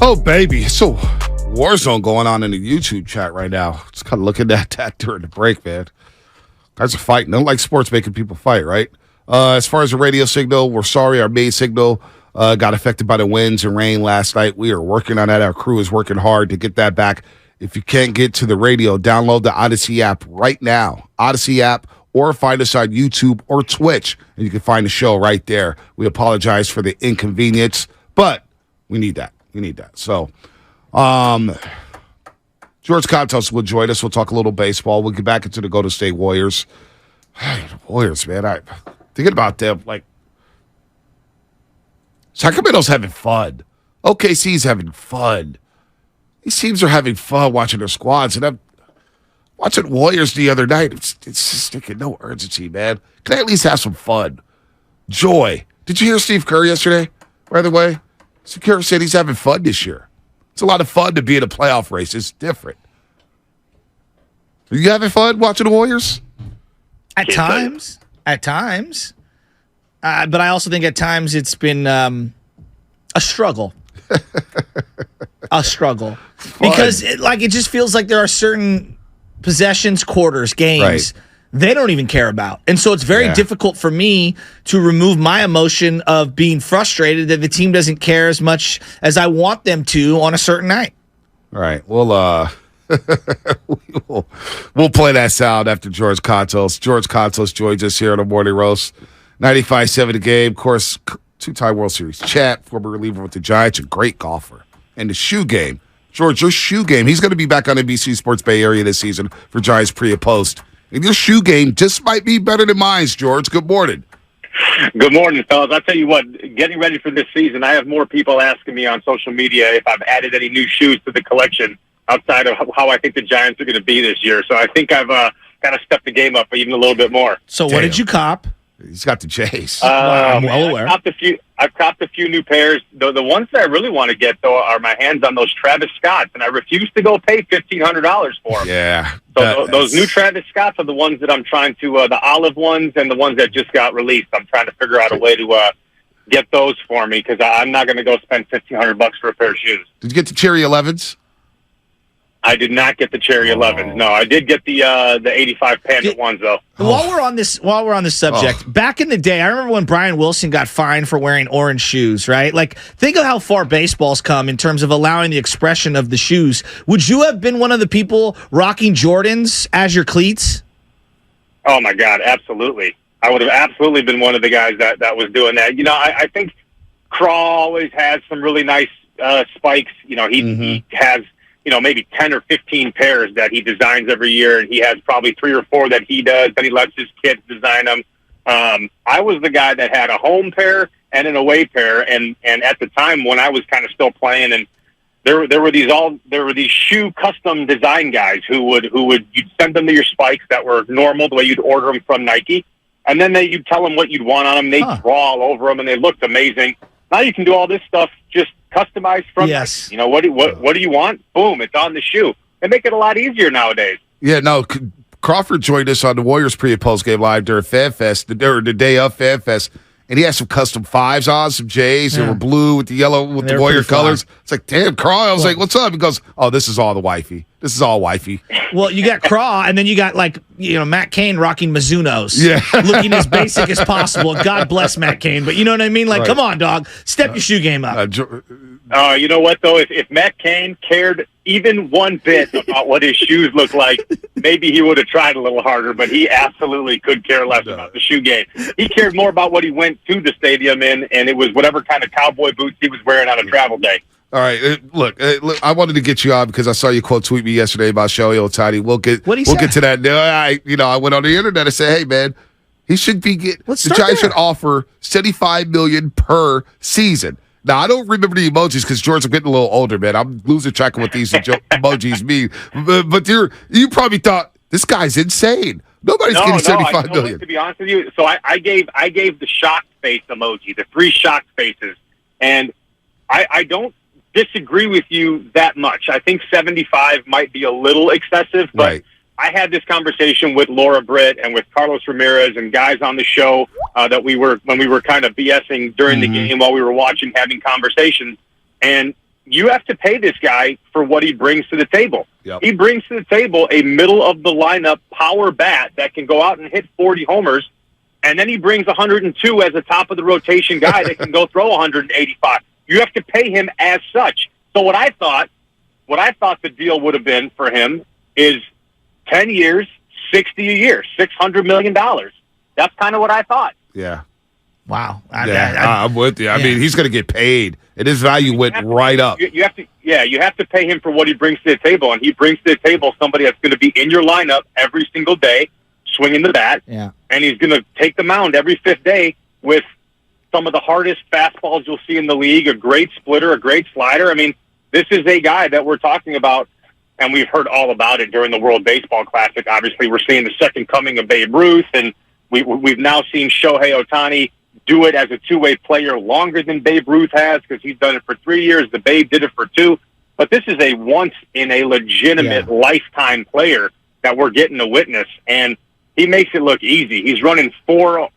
Oh, baby. It's a war zone going on in the YouTube chat right now. Just kind of looking at that during the break, man. Guys are fighting. Don't like sports making people fight, right? As far as the radio signal, we're sorry. Our main signal got affected by the winds and rain last night. We are working on that. Our crew is working hard to get that back. If you can't get to the radio, download the Odyssey app right now. Odyssey app, or find us on YouTube or Twitch, and you can find the show right there. We apologize for the inconvenience, but we need that. We need that. So, George Kontos will join us. We'll talk a little baseball. We'll get back into the Golden State Warriors. The Warriors, man. I'm thinking about them. Like, Sacramento's having fun. OKC's having fun. These teams are having fun watching their squads. And I'm watching Warriors the other night. It's just thinking, no urgency, man. Can I at least have some fun? Joy. Did you hear Steve Kerr yesterday, by the way? Steve Kerr said he's having fun this year. It's a lot of fun to be in a playoff race. It's different. Are you having fun watching the Warriors? At times. But I also think at times it's been a struggle. A struggle. Fun. Because it just feels like there are certain possessions, quarters, games Right. they don't even care about. And so it's very difficult for me to remove my emotion of being frustrated that the team doesn't care as much as I want them to on a certain night. All right. Well, we'll play that sound after George Kontos. George Kontos joins us here on the Morning Roast. 95.7 The Game. Of course, two-time World Series champ, former reliever with the Giants, a great golfer. And the shoe game. George, your shoe game. He's going to be back on NBC Sports Bay Area this season for Giants pre and post. And your shoe game just might be better than mine, George. Good morning. Good morning, fellas. I'll tell you what, getting ready for this season, I have more people asking me on social media if I've added any new shoes to the collection outside of how I think the Giants are going to be this year. So I think I've got to step the game up even a little bit more. So what did you cop? He's got the J's. I'm well aware. I've copped a few new pairs. The ones that I really want to get, though, are my hands on those Travis Scotts, and I refuse to go pay $1,500 for them. Yeah. So those new Travis Scotts are the ones that I'm trying to, the olive ones and the ones that just got released. I'm trying to figure out a way to get those for me because I'm not going to go spend $1,500 for a pair of shoes. Did you get the Cherry 11s? I did not get the Cherry 11s. No, I did get the 85 Panda ones though. While we're on this subject, back in the day, I remember when Brian Wilson got fined for wearing orange shoes, right? Like, think of how far baseball's come in terms of allowing the expression of the shoes. Would you have been one of the people rocking Jordans as your cleats? Oh my God, absolutely. I would have absolutely been one of the guys that was doing that. You know, I think Craw always has some really nice spikes. You know, he has, you know, maybe 10 or 15 pairs that he designs every year, and he has probably 3 or 4 that he does, then he lets his kids design them. I was the guy that had a home pair and an away pair, and at the time when I was kind of still playing, and there were these shoe custom design guys who would you'd send them to your spikes that were normal, the way you'd order them from Nike, and then you'd tell them what you'd want on them, they'd draw all over them, and they looked amazing. Now you can do all this stuff just customized from yes. You know, what do you want? Boom, it's on the shoe. They make it a lot easier nowadays. Yeah, no, Crawford joined us on the Warriors pre- and post-game live during FanFest, the day of FanFest, and he had some custom 5s on, some J's. They were blue with the yellow with the Warrior colors. It's like, damn, Craw. I was like, what's up? He goes, oh, this is all the wifey. This is all wifey. Well, you got Craw, and then you got, like, you know, Matt Cain rocking Mizunos. Yeah. Looking as basic as possible. God bless Matt Cain. But you know what I mean? Like, come on, dog. Step your shoe game up. You know what, though? If Matt Cain cared even one bit about what his shoes look like, maybe he would have tried a little harder, but he absolutely could care less about the shoe game. He cared more about what he went to the stadium in, and it was whatever kind of cowboy boots he was wearing on a travel day. All right, look, I wanted to get you on because I saw you quote tweet me yesterday about Shohei Ohtani. We'll get to that. I went on the internet and said, hey, man, he should be the Giants should offer $75 million per season. Now, I don't remember the emojis because, George, I'm getting a little older, man. I'm losing track of what these emojis mean. But you probably thought, this guy's insane. Nobody's getting $75 million. To be honest with you, so I gave the shocked face emoji, the 3 shocked faces. And I don't disagree with you that much. I think 75 might be a little excessive, but right. I had this conversation with Laura Britt and with Carlos Ramirez and guys on the show that when we were kind of BSing during the game while we were watching, having conversations. And you have to pay this guy for what he brings to the table. Yep. He brings to the table a middle-of-the-lineup power bat that can go out and hit 40 homers, and then he brings 102 as a top-of-the-rotation guy that can go throw 185. You have to pay him as such. So what I thought the deal would have been for him is 10 years, 60 a year, $600 million. That's kind of what I thought. Yeah. Wow. I'm with you. I mean, he's going to get paid, and his value went right up. You have to pay him for what he brings to the table, and he brings to the table somebody that's going to be in your lineup every single day, swinging the bat, and he's going to take the mound every fifth day with some of the hardest fastballs you'll see in the league, a great splitter, a great slider. I mean, this is a guy that we're talking about, and we've heard all about it during the World Baseball Classic. Obviously, we're seeing the second coming of Babe Ruth, and we've now seen Shohei Ohtani do it as a two-way player longer than Babe Ruth has, because he's done it for 3 years. The Babe did it for 2. But this is a once-in-a-legitimate lifetime player that we're getting to witness, and he makes it look easy. He's running four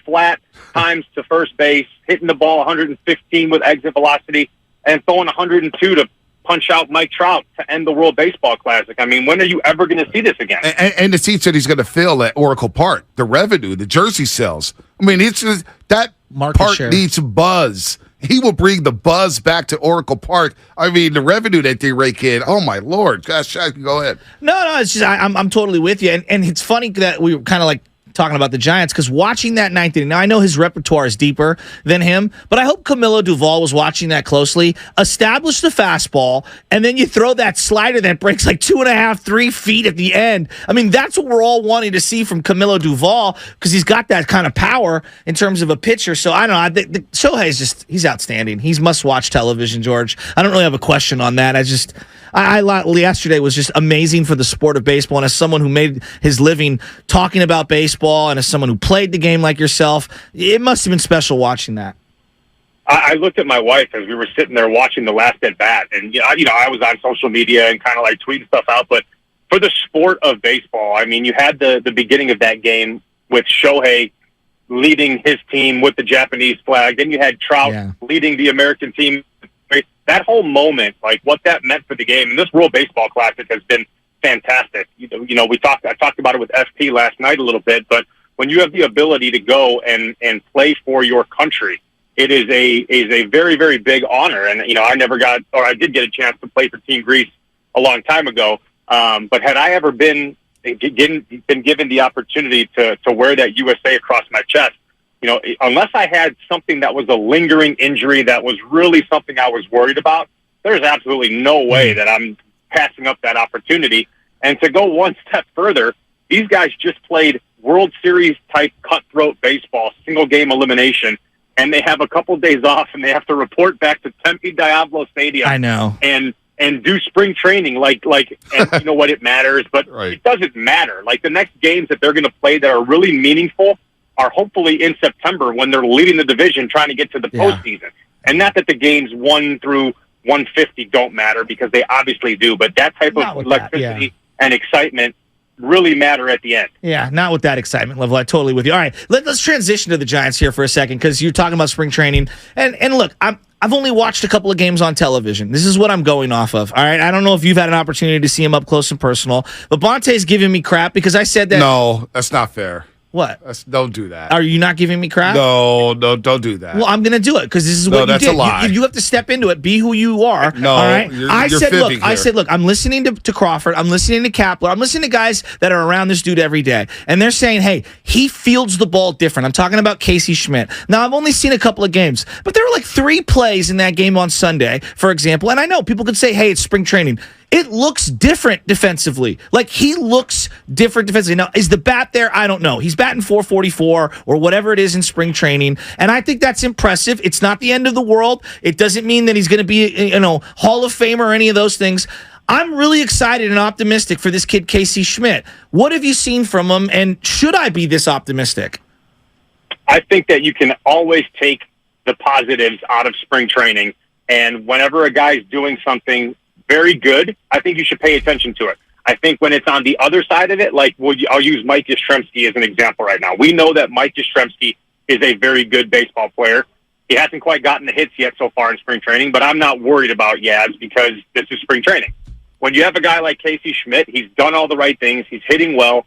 flat times to first base, hitting the ball 115 with exit velocity, and throwing 102 to punch out Mike Trout to end the World Baseball Classic. I mean, when are you ever going to see this again? And the seats that he's going to fill at Oracle Park, the revenue, the jersey sales. I mean, it's just, that market park share needs buzz. He will bring the buzz back to Oracle Park. I mean, the revenue that they rake in. Oh my Lord! Gosh, go ahead. No, it's just I'm totally with you, and it's funny that we were kind of like talking about the Giants, because watching that ninth inning, now I know his repertoire is deeper than him, but I hope Camilo Duvall was watching that closely. Establish the fastball, and then you throw that slider that breaks like 2.5, 3 feet at the end. I mean, that's what we're all wanting to see from Camilo Duvall, because he's got that kind of power in terms of a pitcher. So I don't know. Shohei's he's outstanding. He's must-watch television, George. I don't really have a question on that. Yesterday was just amazing for the sport of baseball, and as someone who made his living talking about baseball, and as someone who played the game like yourself, it must have been special watching that. I looked at my wife as we were sitting there watching the last at bat, and I was on social media and kind of like tweeting stuff out. But for the sport of baseball, I mean, you had the beginning of that game with Shohei leading his team with the Japanese flag. Then you had Trout leading the American team. That whole moment, like what that meant for the game, and this World Baseball Classic has been fantastic. I talked about it with FP last night a little bit, but when you have the ability to go and play for your country, it is a very, very big honor. And I did get a chance to play for Team Greece a long time ago. But had I ever been given the opportunity to wear that USA across my chest, unless I had something that was a lingering injury that was really something I was worried about, there's absolutely no way that I'm passing up that opportunity. And to go one step further, these guys just played World Series type cutthroat baseball, single game elimination, and they have a couple days off, and they have to report back to Tempe Diablo Stadium. I know. And do spring training and you know what, it matters, but It doesn't matter. Like, the next games that they're going to play that are really meaningful are hopefully in September, when they're leading the division trying to get to the postseason. And not that the games 1 through 150 don't matter, because they obviously do, but that type of electricity and excitement really matter at the end. Yeah, not with that excitement level. I totally with you. All right, let's transition to the Giants here for a second, because you're talking about spring training. And look, I've only watched a couple of games on television. This is what I'm going off of. All right, I don't know if you've had an opportunity to see him up close and personal, but Bonte's giving me crap because I said that. No, that's not fair. What? Don't do that. Are you not giving me crap? No, don't do that. Well, I'm going to do it, because this is what you that's did. a lie. You have to step into it. Be who you are. No, all right? you're fibbing here. I said, look, I'm listening to Crawford. I'm listening to Kapler. I'm listening to guys that are around this dude every day. And they're saying, hey, he fields the ball different. I'm talking about Casey Schmidt. Now, I've only seen a couple of games, but there were like 3 plays in that game on Sunday, for example. And I know people could say, hey, it's spring training. It looks different defensively. Like, he looks different defensively. Now, is the bat there? I don't know. He's batting .444 or whatever it is in spring training, and I think that's impressive. It's not the end of the world. It doesn't mean that he's going to be, Hall of Famer or any of those things. I'm really excited and optimistic for this kid, Casey Schmidt. What have you seen from him, and should I be this optimistic? I think that you can always take the positives out of spring training, and whenever a guy's doing something very good, I think you should pay attention to it. I think when it's on the other side of it, I'll use Mike Yastrzemski as an example right now. We know that Mike Yastrzemski is a very good baseball player. He hasn't quite gotten the hits yet so far in spring training, but I'm not worried about Yaz because this is spring training. When you have a guy like Casey Schmidt, he's done all the right things. He's hitting well.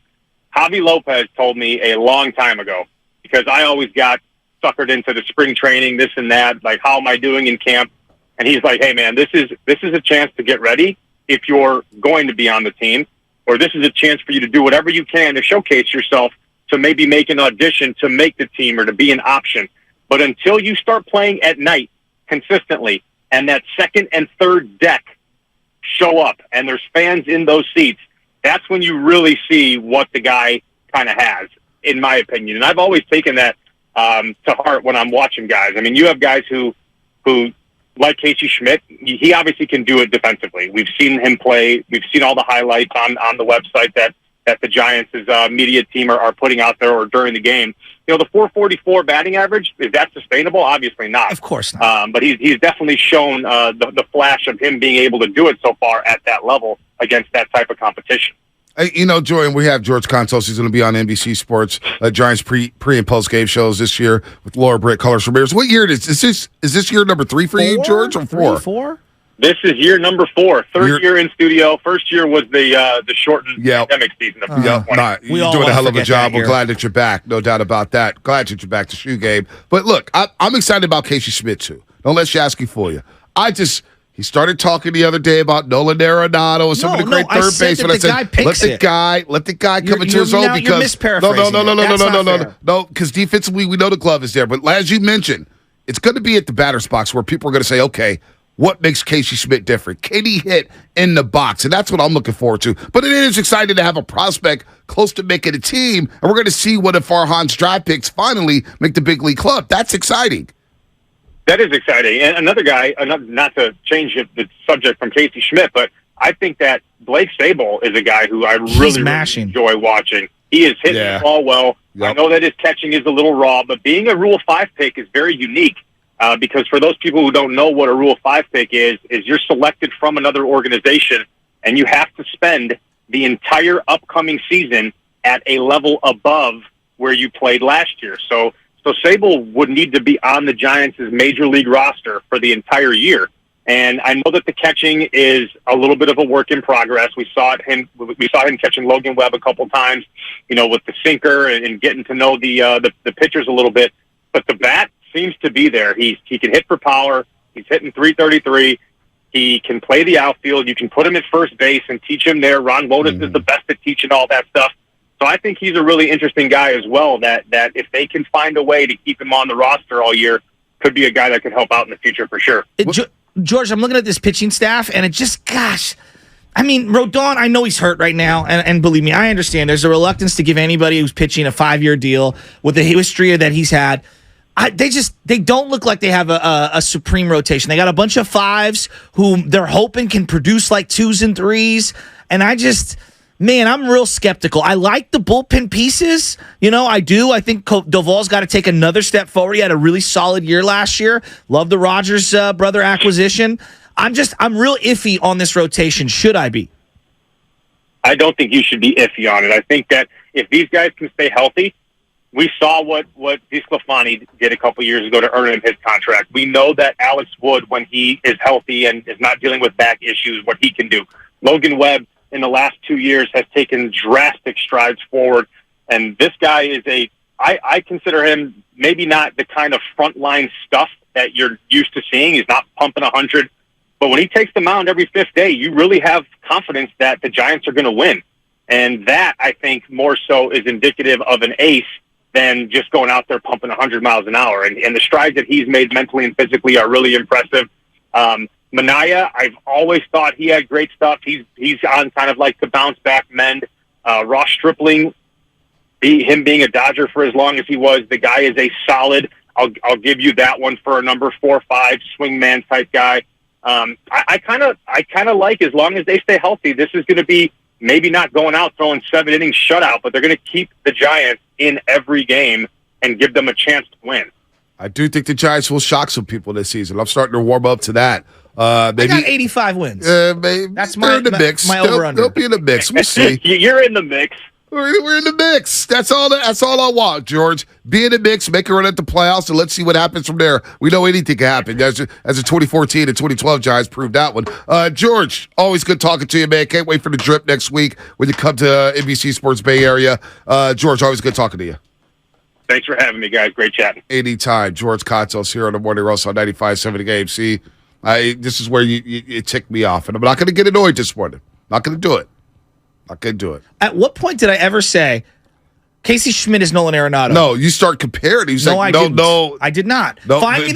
Javi Lopez told me a long time ago, because I always got suckered into the spring training, this and that, like, how am I doing in camp? And he's like, hey, man, this is a chance to get ready if you're going to be on the team, or this is a chance for you to do whatever you can to showcase yourself, to maybe make an audition to make the team or to be an option. But until you start playing at night consistently and that second and third deck show up and there's fans in those seats, that's when you really see what the guy kind of has, in my opinion. And I've always taken that to heart when I'm watching guys. I mean, you have guys who like Casey Schmidt, he obviously can do it defensively. We've seen him play. We've seen all the highlights on the website that the Giants' media team are putting out there or during the game. You know, the 444 batting average, is that sustainable? Obviously not. Of course not. But he's definitely shown the flash of him being able to do it so far at that level against that type of competition. Hey, you know, Jordan, we have George Kontos. He's going to be on NBC Sports Giants pre and post game shows this year with Laura Britt, Carlos Ramirez. What year is this year number 3 for you, George, or 4? 4? This is year number 4. Third year in studio. First year was the shortened pandemic season of 2020. You're doing a hell of a job. We're glad that you're back. No doubt about that. Glad that you're back to shoe game. But look, I'm excited about Casey Schmidt too. Don't let Shasky fool you. He started talking the other day about Nolan Arenado and some of the great third basemen. I said, let the guy come into his own, because no, because defensively we know the glove is there. But as you mentioned, it's going to be at the batter's box where people are going to say, okay, what makes Casey Schmidt different? Can he hit in the box? And that's what I'm looking forward to. But it is exciting to have a prospect close to making a team, and we're going to see what if Farhan's draft picks finally make the big league club. That's exciting. That is exciting. And another guy, not to change the subject from Casey Schmidt, but I think that Blake Sable is a guy who I really enjoy watching. He is hitting the ball well. Yep. I know that his catching is a little raw, but being a Rule 5 pick is very unique. Because for those people who don't know what a Rule 5 pick is you're selected from another organization, and you have to spend the entire upcoming season at a level above where you played last year. So Sable would need to be on the Giants' major league roster for the entire year. And I know that the catching is a little bit of a work in progress. We saw him catching Logan Webb a couple times, you know, with the sinker and getting to know the pitchers a little bit. But the bat seems to be there. He can hit for power. He's hitting .333. He can play the outfield. You can put him at first base and teach him there. Ron Wotus is the best at teaching all that stuff. So I think he's a really interesting guy as well, that if they can find a way to keep him on the roster all year, could be a guy that could help out in the future for sure. George, I'm looking at this pitching staff, and it just, gosh, I mean, Rodon, I know he's hurt right now, and believe me, I understand. There's a reluctance to give anybody who's pitching a 5-year deal with the history that he's had. They don't look like they have a supreme rotation. They got a bunch of 5s who they're hoping can produce like 2s and 3s, and man, I'm real skeptical. I like the bullpen pieces. You know, I do. I think Doval's got to take another step forward. He had a really solid year last year. Love the Rogers brother acquisition. I'm real iffy on this rotation. Should I be? I don't think you should be iffy on it. I think that if these guys can stay healthy, we saw what DeSclafani did a couple years ago to earn him his contract. We know that Alex Wood, when he is healthy and is not dealing with back issues, what he can do. Logan Webb, in the last 2 years, has taken drastic strides forward. And this guy is I consider him maybe not the kind of frontline stuff that you're used to seeing. He's not pumping 100. But when he takes the mound every 5th day, you really have confidence that the Giants are going to win. And that, I think, more so is indicative of an ace than just going out there pumping 100 miles an hour. And the strides that he's made mentally and physically are really impressive. Minaya, I've always thought he had great stuff. He's on kind of like the bounce back mend. Ross Stripling, him being a Dodger for as long as he was, the guy is a solid. I'll give you that one for a number 4-5 swingman type guy. I kind of like, as long as they stay healthy, this is going to be maybe not going out throwing 7 innings shutout, but they're going to keep the Giants in every game and give them a chance to win. I do think the Giants will shock some people this season. I'm starting to warm up to that. Maybe, I got 85 wins. Maybe that's they're in the mix. My over-under. They'll be in the mix. We'll see. You're in the mix. We're in the mix. That's all I want, George. Be in the mix, make a run at the playoffs, and let's see what happens from there. We know anything can happen. As the 2014 and 2012 Giants proved that one. George, always good talking to you, man. Can't wait for the drip next week when you come to NBC Sports Bay Area. George, always good talking to you. Thanks for having me, guys. Great chatting. Anytime. George Kontos here on the Morning Roast on 95.7 The Game. See, this is where you tick me off, and I'm not going to get annoyed this morning. Not going to do it. Not going to do it. At what point did I ever say Casey Schmidt is Nolan Arenado? No, you start comparing. He's no, like, I didn't. no. I did not. No, Find me